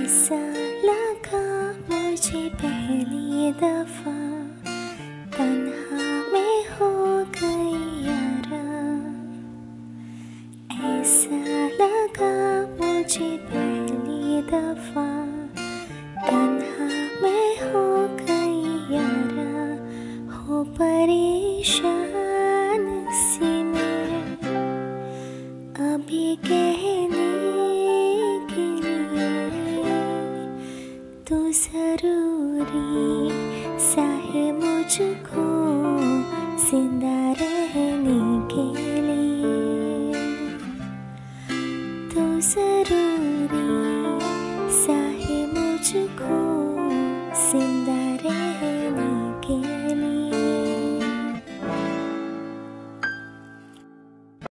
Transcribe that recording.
ऐसा लगा मुझे पहली दफा तन्हा में हो गई यारा। ऐसा लगा मुझे पहली दफा तन्हा में हो गई यारा। हो परेशान सी मैं अभी कहने के लिए तू जरूरी सा है मुझको जिंदा रहने के लिए। तू जरूरी सा है मुझको जिंदा रहने